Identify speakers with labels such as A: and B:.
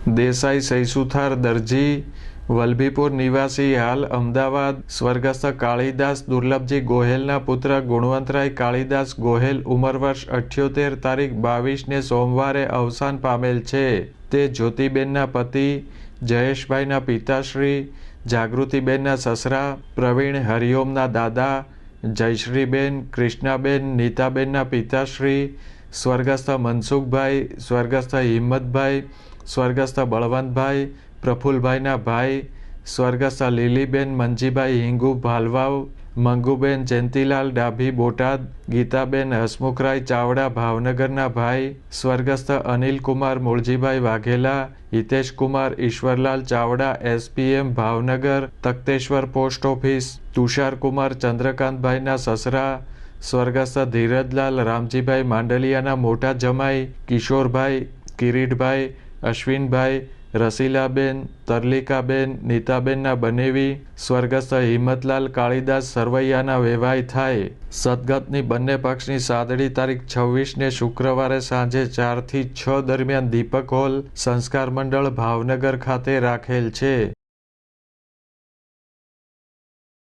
A: દેસાઈ સૈસુથાર દરજી, વલભીપુર નિવાસી હાલ અમદાવાદ, સ્વર્ગસ્થ કાળીદાસ દુર્લભજી ગોહેલના પુત્ર ગુણવંતરાય કાળીદાસ ગોહેલ ઉંમર વર્ષ 78 તારીખ 22ને સોમવારે અવસાન પામેલ છે. તે જ્યોતિબેનના પતિ, જયેશભાઈના પિતાશ્રી, જાગૃતિબેનના સસરા, પ્રવીણ હરિઓમના દાદા, જયશ્રીબેન, કૃષ્ણાબેન, નીતાબેનના પિતાશ્રી, સ્વર્ગસ્થ મનસુખભાઈ, સ્વર્ગસ્થ હિંમતભાઈ, સ્વર્ગસ્થ બળવંતભાઈ, પ્રફુલભાઈના ભાઈ, સ્વર્ગસ્થ લીલીબેન મંજીભાઈ હિંગુ ભાલવાવ, મંગુબેન જયંતિલાલ ડાભી બોટાદ, ગીતાબેન હસમુખરાય ચાવડા ભાવનગરના ભાઈ, સ્વર્ગસ્થ Anilkumar Mooljibhai Vaghela, Hiteshkumar Ishwarlal Chavda SPM Bhavnagar Takhteshwar post office, Tusharkumar ચંદ્રકાંતભાઈના સસરા, સ્વર્ગસ્થ ધીરજલાલ રામજીભાઈ માંડલિયાના મોટા જમાઈ, કિશોરભાઈ, કિરીટભાઈ, અશ્વિનભાઈ, રસીલાબેન, તરલિકાબેન, નીતાબેનના બનેવી, સ્વર્ગસ્થ હિંમતલાલ કાળીદાસ સરવૈયાના વેવાઈ થાય. સદગતની બંને પક્ષની સાદડી તારીખ 26ને શુક્રવારે સાંજે 4 થી 6 દરમિયાન દીપક હોલ, સંસ્કાર મંડળ ભાવનગર ખાતે રાખેલ છે.